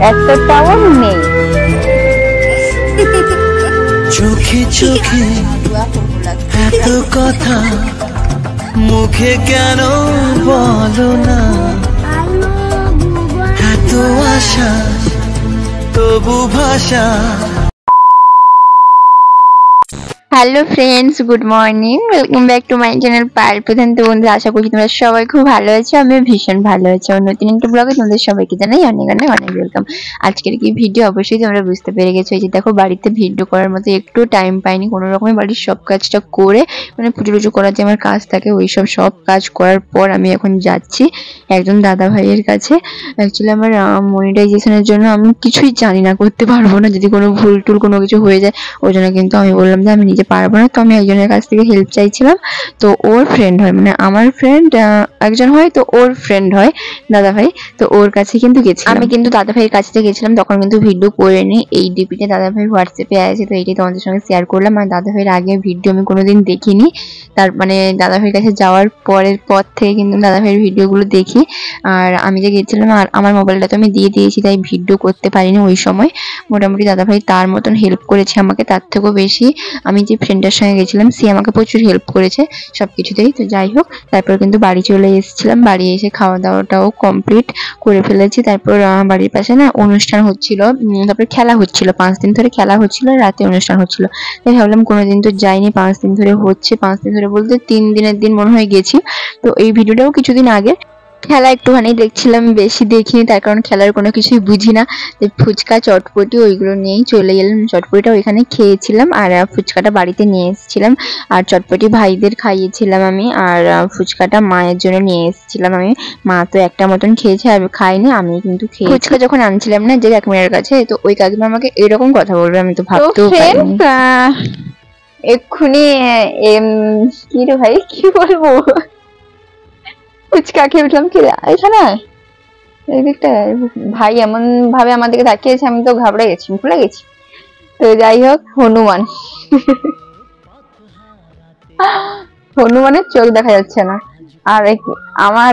এতটাও নেই। চোখে চোখে এত কথা মুখে কেন বলো না, এত আশা তবু ভাষা। Hello friends, good morning, welcome back to my channel Payel প্রধান। তো বন্ধুরা, আশা করি তোমরা সবাই খুব ভালো আছো, আমি ভীষণ ভালো আছি। নতুন একটা ব্লগে তোমাদের সবাইকে জানাই অনেক অনেক অনেক ওয়েলকাম। আজকের কি ভিডিও অবশ্যই তোমরা বুঝতে পেরে গেছো। এই যে দেখো, বাড়িতে ভিডিও করার মতো একটু টাইম পাইনি, কোনো রকমের বাড়ির সব কাজটা করে, মানে পুজো টুজো করার যে আমার কাজ থাকে ওই সব কাজ করার পর আমি এখন যাচ্ছি একজন দাদা ভাইয়ের কাছে। অ্যাকচুয়ালি আমার মনিটাইজেশনের জন্য আমি কিছুই জানি না, করতে পারবো না, যদি কোনো ভুল টুল কোনো কিছু হয়ে যায় ওই জন্য কিন্তু আমি বললাম যে আমি নিজে পারবো না। তো আমি একজনের কাছ থেকে হেল্প চাইছিলাম, তো ওর ফ্রেন্ড হয়, মানে আমার ফ্রেন্ড একজন হয়, তো ওর ফ্রেন্ড হয় দাদা ভাই, তো ওর কাছে কিন্তু গেছিলাম। আমি কিন্তু দাদা ভাইয়ের কাছে গেছিলাম, তখন কিন্তু ভিডিও করে নি। এই ডিপিটা দাদা ভাই হোয়াটসঅ্যাপে আছে, তো এইটাই তোমাদের সঙ্গে শেয়ার করলাম। আর দাদা ভাইয়ের আগে ভিডিও আমি কোনোদিন দেখিনি, তার মানে দাদা ভাইয়ের কাছে যাওয়ার পর থেকে কিন্তু দাদা ভাইয়ের ভিডিওগুলো দেখি। আর আমি যে গেছিলাম, আর আমার মোবাইলটা তো আমি দিয়ে দিয়েছি, তাই ভিডিও করতে পারিনি ওই সময়। মোটামুটি দাদা ভাই তার মতন হেল্প করেছে আমাকে, তার থেকেও বেশি আমি যে ফ্রেন্ডের সঙ্গে গেছিলাম সে আমাকে প্রচুর হেল্প করেছে সবকিছুতেই। তো যাই হোক, তারপর কিন্তু বাড়ি চলে এসেছিলাম। বাড়ি এসে খাওয়া দাওয়াটাও কমপ্লিট করে ফেলেছি। তারপর বাড়ির পাশে না অনুষ্ঠান হচ্ছিল, তারপর খেলা হচ্ছিল, 5 দিন ধরে খেলা হচ্ছিল, রাতে অনুষ্ঠান হচ্ছিল। তাই ভাবলাম কোনোদিন তো যাইনি, 5 দিন ধরে হচ্ছে, 5 দিন ধরে বলতে 3 দিনের দিন মনে হয় গেছি। তো এই ভিডিওটাও কিছুদিন আগে। খেলা একটুখানি দেখছিলাম, বেশি দেখিনি, তার কারণ খেলার কোনো কিছুই বুঝি না। ফুচকা চটপটি ওইগুলো নিয়েই চলে গেলাম। চটপটিটা ওইখানে খেয়েছিলাম, আর ফুচকাটা বাড়িতে নিয়ে এসেছিলাম। আর চটপটি ভাইদের খাইয়েছিলাম আমি, আর ফুচকাটা মায়ের জন্য নিয়ে এসেছিলাম আমি। মা তো একটা মতন খেয়েছে, আর খাইনি, আমি কিন্তু খেয়েছি। ফুচকা যখন আনছিলাম না যে কাকিমার কাছে, তো ওই কাকিমা আমাকে এরকম কথা বলবে আমি তো ভাবতেও পারিনি। এক্ষুনি কি রে ভাই, কি বলবো, ফুচকা খেয়ে উঠলাম। কি এখানে এই দিকটা ভাই এমন ভাবে আমার দিকে তাকিয়েছে, আমি তো ঘাবড়ে গেছি, ভুলে গেছি। তো যাই হোক, হনুমানের চোখ দেখা যাচ্ছে না। আর আমার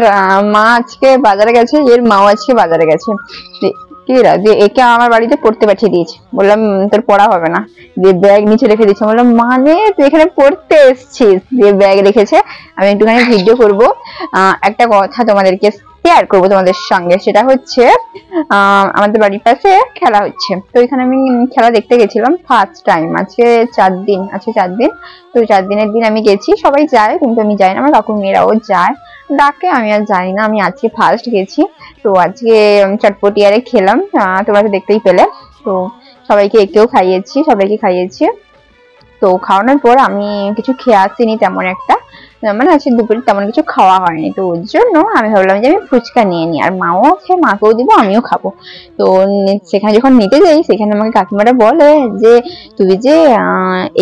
মা আজকে বাজারে গেছে, এর মাও আজকে বাজারে গেছে। দিয়ে একে আমার বাড়িতে পড়তে পাঠিয়ে দিয়েছে। বললাম তোর পড়া হবে না, দিয়ে ব্যাগ নিচে রেখে দিয়েছে। বললাম মানে তুই এখানে পড়তে এসছিস, দিয়ে ব্যাগ রেখেছে। আমি একটুখানি ভিডিও করব, একটা কথা তোমাদেরকে শেয়ার করবো তোমাদের সঙ্গে। সেটা হচ্ছে আমাদের বাড়ির পাশে খেলা হচ্ছে, তো এখানে আমি খেলা দেখতে গেছিলাম ফার্স্ট টাইম। আজকে 4 দিন আছে, 4 দিন। তো 4 দিনের দিন আমি গেছি, সবাই যায় কিন্তু আমি যাই না, আমার কাকুর মেয়েরাও যায় ডাকে, আমি আর যাই না। আমি আজকে ফার্স্ট গেছি। তো আজকে চটপটি আরে খেলাম, তোমরা তো দেখতেই পেলে। তো সবাইকে খাইয়েছি। তো খাওয়ানোর পর আমি কিছু খেয়ে আসিনি তেমন একটা, মানে আজকে দুপুরে তেমন কিছু খাওয়া হয়নি। তো ওর জন্য আমি ভাবলাম যে আমি ফুচকা নিয়ে নিই, আর মাও আছে, মাকেও দিব, আমিও খাবো। তো সেখানে যখন নিতে যাই, সেখানে আমাকে কাকিমাটা বলে যে তুই যে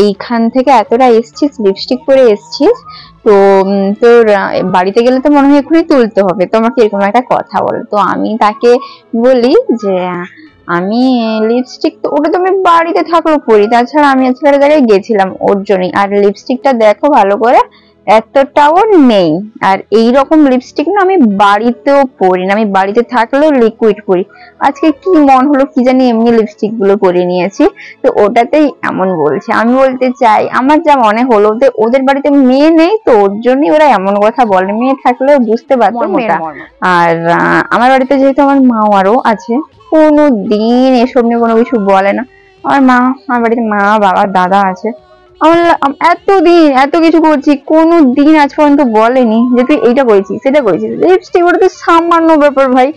এইখান থেকে এতটা এসছিস, লিপস্টিক পরে এসছিস, তো তোর বাড়িতে গেলে তো মনে হয় এক্ষুনি তুলতে হবে। তো আমাকে এরকম একটা কথা বলে। তো আমি তাকে বলি যে আমি লিপস্টিক তো ওটা তো আমি বাড়িতে থাকলেও পরি, তাছাড়া আমি আজকে একটা জায়গায় গেছিলাম ওর জন্যই। আর লিপস্টিকটা দেখো ভালো করে, এতটাও নেই। আর এইরকম লিপস্টিক না আমি বাড়িতেও পরি না, আমি বাড়িতে থাকলেও লিকুইড পরি। আজকে কি মন হলো কি জানি, এমনি লিপস্টিক গুলো পরে নিয়েছি, তো ওটাতেই এমন বলছে। আমি বলতে চাই আমার যা মনে হলো যে ওদের বাড়িতে মেয়ে নেই, তো ওর জন্যই ওরা এমন কথা বলে, মেয়ে থাকলেও বুঝতে পারতো মেয়েরা। আর আমার বাড়িতে যেহেতু আমার মা আরও আছে, কোনো দিন এসব নিয়ে কোনো কিছু বলে না। আমার বাড়িতে মা, বাবা, দাদা আছে। আমার এতদিন এত কিছু করছি, কোনো দিন আজ পর্যন্ত বলেনি যে তুই এইটা করেছিস সেটা করেছিস। লিপস্টিক ওটা তো সামান্য ব্যাপার ভাই,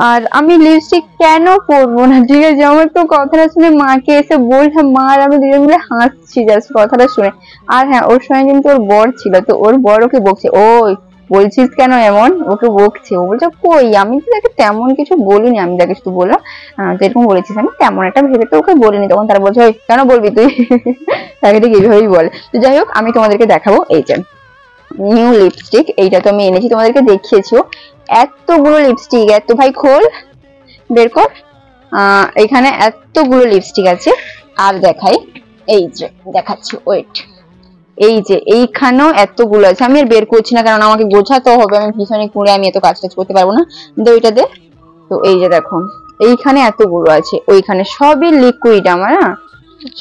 আর আমি লিপস্টিক কেন পরবো না, ঠিক আছে? আমার তো কথাটা শুনে মাকে এসে বললাম, মা আর আমি দুজন মিলে হাসছি জাস্ট কথাটা শুনে। আর হ্যাঁ, ওর সঙ্গে কিন্তু ওর বর ছিল, তো ওর বর ওকে বকছে, ওই বলছিস কেন এমন, ওকে বকছে। ও বলছে কই, আমি তো তাকে তেমন কিছু বলিনি, আমি তাকে শুধু বললাম তো এরকম বলেছিস, আমি তেমন একটা ভেবে তো ওকে বলিনি। তখন তারা বলছে ওই কেন বলবি তুই, তাকে ঠিক এইভাবেই বলে। তো যাই হোক, আমি তোমাদেরকে দেখাবো এই যে নিউ লিপস্টিক, এইটা তো আমি এনেছি, তোমাদেরকে দেখিয়েছিও। এতগুলো লিপস্টিক, এত ভাই খোল বের কর, এখানে এতগুলো লিপস্টিক আছে। আর দেখাই, এই যে দেখাচ্ছি, ওয়েট, এই যে এইখানেও এতগুলো আছে। আমি আর বের করছি না, কারণ আমাকে গোছাতে হবে, আমি ভীষণই কুড়ে, আমি এত কাজ টাজ করতে পারবো না। তো ওইটা দে। তো এই যে দেখো, এইখানে এতগুলো আছে, ওইখানে সবই লিকুইড আমার, না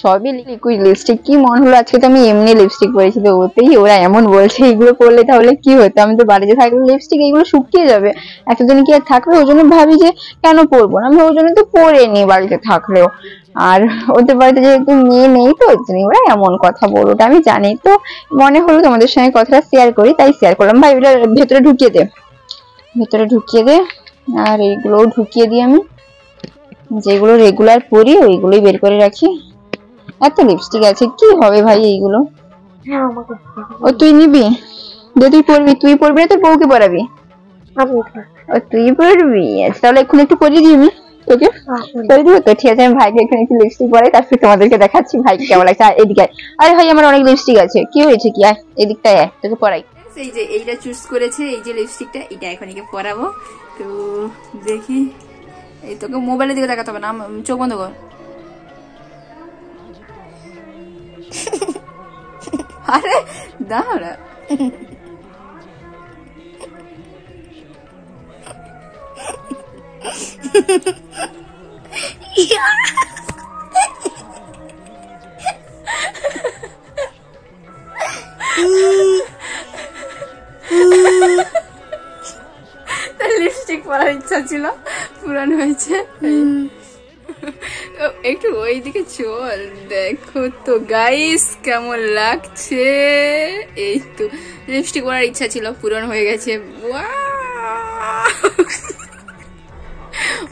সবই লিকুইড লিপস্টিক। কি মনে হলো আজকে তো আমি এমনি লিপস্টিক পরেছি, তো ওতেই ওরা এমন বলছে এইগুলো পরলে তাহলে কি হতো, আমি তো বাড়িতে থাকলে লিপস্টিক এইগুলো শুকিয়ে যাবে, এতদিন কি আর থাকবে, ওই জন্য ভাবি যে কেন পরবো না, আমি ওই জন্য তো পরে নি বাড়িতে থাকলেও। আর ওদের বাড়িতে যেহেতু মেয়ে নেই তো ওরা এমন কথা বলো, ওটা আমি জানি, তো মনে হলো তোমাদের সঙ্গে কথাটা শেয়ার করি, তাই শেয়ার করলাম। ভাই ওটা ভেতরে ঢুকিয়ে দে, ভেতরে ঢুকিয়ে দে। আর এইগুলোও ঢুকিয়ে দিই, আমি যেগুলো রেগুলার পরি ওইগুলোই বের করে রাখি। এত লিপস্টিক আছে, কি হবে ভাই এইগুলো? ও তুই নিবি, যে তুই পরবি, তুই পরবি না তোর বউকে পরাবি? ও তুই পরবি, আচ্ছা তাহলে এখন একটু পরিয়ে দিই আমি তোকে, করে দিব তো। ঠিক আছে, আমি ভাইকে এখানে একটু লিপস্টিক পরাই, তারপর তোমাদেরকে দেখাচ্ছি ভাইকে কেমন লাগছে। আর এদিকে আরে ভাই আমার অনেক লিপস্টিক আছে, কি হয়েছে কি, আয় এদিকটায় আয়, তোকে পরাই। এই যে এইটা চুজ করেছে, এই যে লিপস্টিকটা, এটা এখন একে পরাবো। তো দেখি, এই তোকে মোবাইলের দিকে দেখাতে হবে না, চোখ বন্ধ কর। আরে দাঁড়া, লিপস্টিক পরার ইচ্ছা ছিল, পুরান হয়েছে। একটু ওইদিকে চল, দেখো তো গাইস কেমন লাগছে। এই তো লিপস্টিক পরার ইচ্ছা ছিল, পূরণ হয়ে গেছে।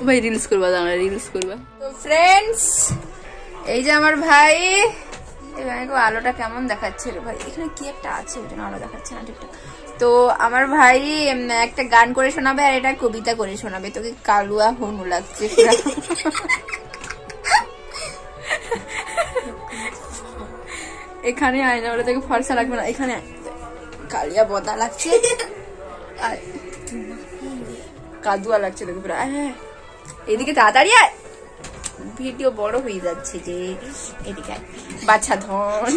ভাই রিলস করবা, দাঁড়া রিলস করবা। তো ফ্রেন্ডস, এই যে আমার ভাই, আলোটা কেমন দেখাচ্ছে রে ভাই, এখানে কি একটা আছে ওই জন্য আলো দেখাচ্ছে না ঠিকঠাক। তো আমার ভাই একটা গান করে শোনাবে আর এটা কবিতা করে শোনাবে। তোকে কালুয়া হনু লাগছে। এখানে আয় না, ওরা তোকে ফর্সা লাগবে না, এখানে কালিয়া বদা লাগছে, কাদুয়া লাগছে তোকে পুরো। হ্যাঁ এদিকে তাড়াতাড়ি আয়, ভিডিও বড় হয়ে যাচ্ছে যে। এদিকে বাচ্চা ধন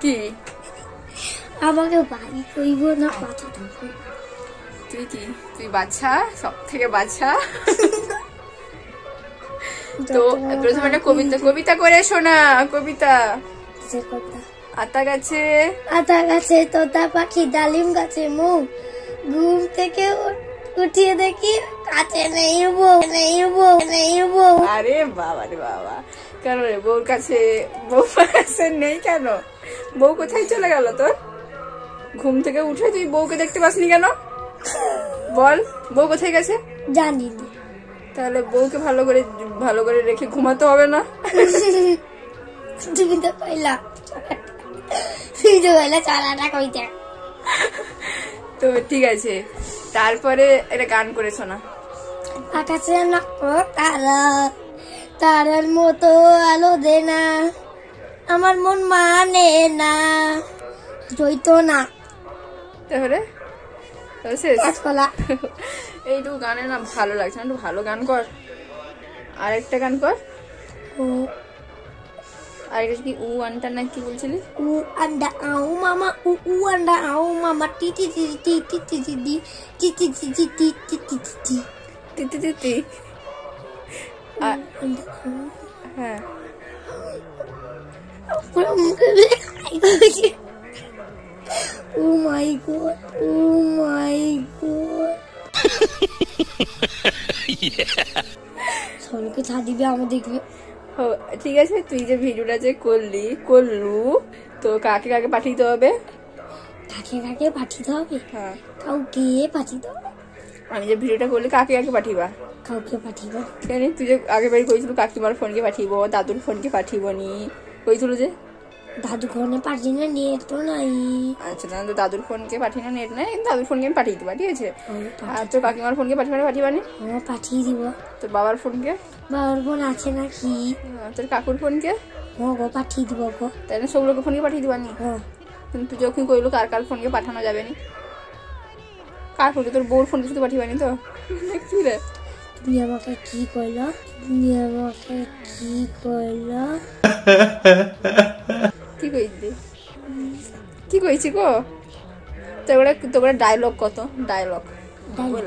কি আমাকে বাড়ি কইব না, বাচ্চা ধন। তুই কি, তুই বাচ্চা, সব থেকে বাচ্চা। তো প্রথমে একটা কবিতা করে শোনা। কবিতা। আতা গাছে তোতা পাখি, ডালিম গাছে মুখ, ঘুম থেকে উঠিয়ে দেখি কাছে নেই বউ। আরে বাবা রে বাবা, কেন রে বউর কাছে, বউ কাছে নেই কেন? বউ কোথায় চলে গেল তোর? ঘুম থেকে উঠে তুই বউকে দেখতে পাসনি কেন? বল, বউ কোথায় গেছে? জানি না। তাহলে বউকে ভালো করে রেখে ঘুমাতে হবে না? তুমি তো কইলা চালাটা কইতে। তো ঠিক আছে, তারপরে একটা গান করে শোনা। আকাশে তারা, তারার মতো আলো দে না, আমার মন মানে না, জইতো না। তাহলে শেষ। এইটুকু গানে না ভালো লাগছে না, একটু ভালো গান কর, আরেকটা গান কর। আরেকটা কি উ আন্টা না কি বলছিলি? উ আন্ডা আউ মামা, উ আন্ডা আউ মামা, টি টি টি টি টি টি টি টি টি টি টি টি টি টি টি টি টি টি টি। হ্যাঁ Oh my god, oh my god. সবাইকে ছাড় দিবি, আমার দেখবি। ঠিক আছে, তুই যে ভিডিওটা যে করলু, তো কাকে কাকে পাঠাইতে হবে? কাকে পাঠাতে হবে? হ্যাঁ, কাউকে পাঠিয়ে দাও। আমি যে ভিডিওটা করলি কাকে কাকে পাঠিবা? কাউকে পাঠিয়ে দাও। কেন তুই যে আগে বাড়ি কইছিল কাকিমার ফোনকে পাঠিব, দাদুর ফোনকে পাঠিব নি কইছিল যে? দাদু ফোনে পাঠিয়ে না, নেট তো নাই। আচ্ছা না, দাদুর ফোনকে পাঠিয়ে না, নেট নাই, দাদুর ফোনকে আমি পাঠিয়ে দিবা, ঠিক আছে? আর তোর কাকিমার ফোনকে পাঠিবানি? পাঠিয়ে দিব। তোর বাবার ফোনকে? বাবার ফোন আছে নাকি? তোর কাকুর ফোনকে? গো পাঠিয়ে দিব গো। তাই না, সব লোকের ফোনকে পাঠিয়ে দিবানি? কিন্তু যখন কইলো কার ফোনকে পাঠানো যাবে নি, কার ফোনকে? তোর বউর ফোনকে শুধু পাঠিবানি তো? কি রে, তুমি আমাকে কি কইলা? কি কইছি গো? তোরা ডায়লগ কত?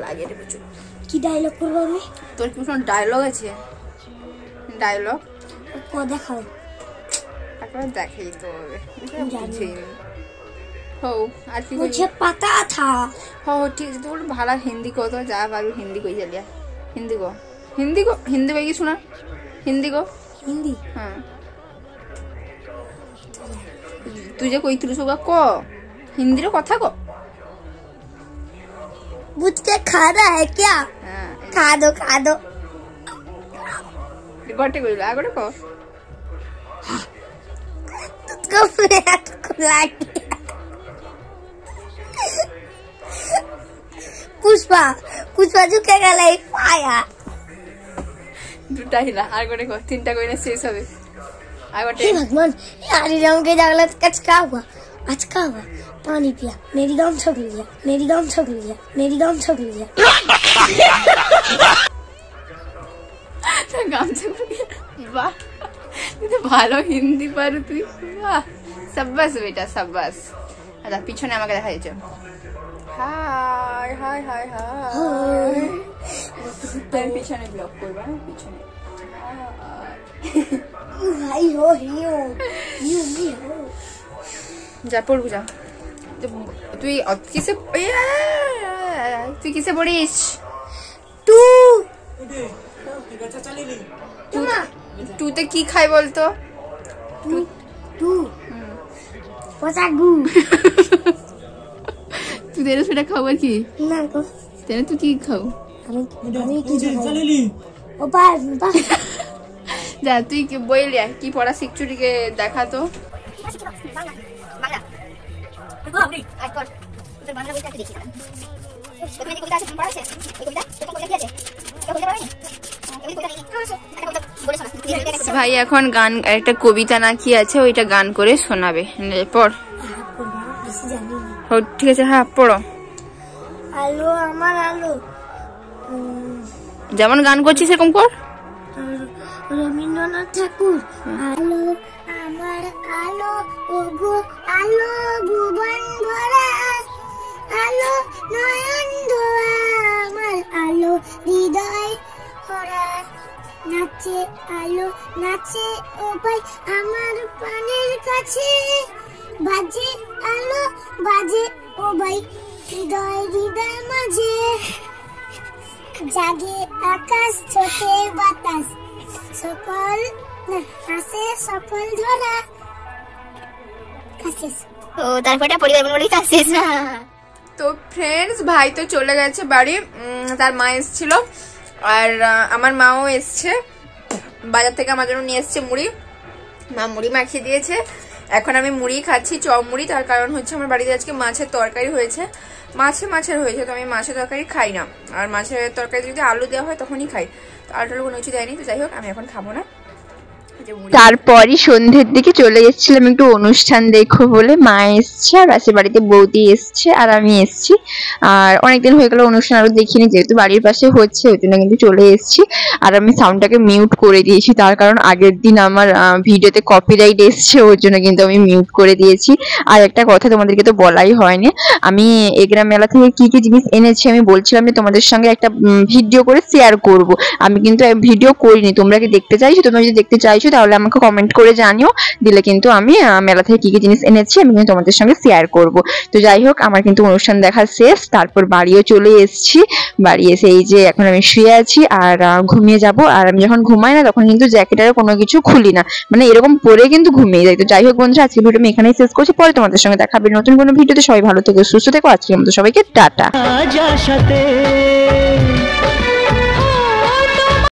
লাগে রে প্রচুর। কি ডায়লগ করবো আমি? তোর কি কোনো ডায়লগ আছে? ডায়লগ দেখাও। একবার দেখাই তো হবে। জানি। हो आज की मुझे पता था। हो ठीक है। तो भाला हिंदी को तो जा बारू हिंदी को ही चलिया। हिंदी को की सुना। हिंदी को हिंदी हाँ तुझे कोई तुलसोगा को हिंदी रो कथा को मुझ के खाना है क्या? हाँ खा दो गोटे कोई आगोटे को तुझको पेट खुला गया। पुष्पा झुकेगा नहीं पाया। দুটা হিলা আর গোটে কো তিনটা কইনা শেষ হবে আগোটে। हे भगवान यार राम के जागला कच का हुआ आज का हुआ पानी पिया मेरी दम छक लिया গামছা বাহ তুই ভালো হিন্দি পারু তুই বাহ সাব্বাস বেটা সাব্বাস। আচ্ছা পিছনে আমাকে দেখা যাচ্ছে হাই হাই হাই হাই তার পিছনে ব্লক করবা পিছনে भाई हो यू मी हो যা পড়বো যা। তুই কিসে পড়িস? টুতে কি খাই বলতো? टू पोसागु তুই দেরে সেটা খাবার কি ना को তেনে তুই কি খাও? আমি কি খাই ও পার যা তুই কি বই লিয়া কি পড়া শিখছুটিকে দেখা তো। ভাই এখন গান একটা কবিতা না কি আছে ওইটা গান করে শোনাবে পড়। ঠিক আছে হ্যাঁ পড়ো। আলো আমার আলো যেমন গান করছিস সেরকম কর। রবীন্দ্রনাথ ঠাকুর আলো আমার আলো ওগো আলো ভুবন ভরা আলো নয়ন ধোয়া আমার আলো হৃদয় ভরা নাচে আলো নাচে ও ভাই আমার প্রাণের কাছে বাজে আলো বাজে ও ভাই হৃদয় মাঝে জাগে আকাশ ছোটে বাতাস সকল হাসে সকল ধরা কাশেস ও তারপরটা পরিবার বলি কাশেস না। তো ফ্রেন্ডস ভাই তো চলে গেছে বাড়ি, তার মা এসেছিল আর আমার মাও এসছে বাজার থেকে, আমার জন্য নিয়ে এসছে মুড়ি। মা মুড়ি মাখিয়ে দিয়েছে, এখন আমি মুড়ি খাচ্ছি, চপ মুড়ি। তার কারণ হচ্ছে আমার বাড়িতে আজকে মাছের তরকারি হয়েছে, মাছের হয়েছে, তো আমি মাছের তরকারি খাই না। আর মাছের তরকারি যদি আলু দেওয়া হয় তখনই খাই, তো আলু কোনো কিছু দেয়নি। তো যাই হোক আমি এখন খাবো না। তারপরই সন্ধ্যের দিকে চলে গেছিলাম একটু অনুষ্ঠান দেখো বলে। মা এসছে আর পাশের বাড়িতে বৌদি এসছে আর আমি এসছি। আর অনেকদিন হয়ে গেল অনুষ্ঠান আরো দেখিনি, যেহেতু বাড়ির পাশে হচ্ছে ওই জন্য কিন্তু চলে এসছি। আর আমি সাউন্ডটাকে মিউট করে দিয়েছি, তার কারণ আগের দিন আমার ভিডিওতে কপিরাইট এসছে, ওর জন্য কিন্তু আমি মিউট করে দিয়েছি। আর একটা কথা তোমাদেরকে তো বলাই হয়নি, আমি এগ্রাম মেলা থেকে কি কি জিনিস এনেছি আমি বলছিলাম যে তোমাদের সঙ্গে একটা ভিডিও করে শেয়ার করব। আমি কিন্তু ভিডিও করিনি, তোমরা কি দেখতে চাইছো? তোমরা যদি দেখতে চাইছো তাহলে আমাকে কমেন্ট করে জানিও, দিলে কিন্তু আমি মেলা থেকে কি কি জিনিস এনেছি আমি কিন্তু তোমাদের সঙ্গে শেয়ার করব। তো যাই হোক আমার কিন্তু অনুষ্ঠান দেখা শেষ, তারপর বাড়িও চলে এসেছি। বাড়ি এসে এই যে এখন আমি শুয়ে আছি আর ঘুমিয়ে যাব। আর আমি যখন ঘুমাই না তখন কিন্তু জ্যাকেটের কোনো কিছু খুলি না, মানে এরকম পরে কিন্তু ঘুমিয়ে যাই। তো যাই হোক বন্ধুরা, আজকে ভিডিও আমি এখানেই শেষ করছি, পরে তোমাদের সঙ্গে দেখা হবে নতুন কোনো ভিডিওতে। সবাই ভালো থেকো, সুস্থ থেকো, আজকের মতো সবাইকে টাটা।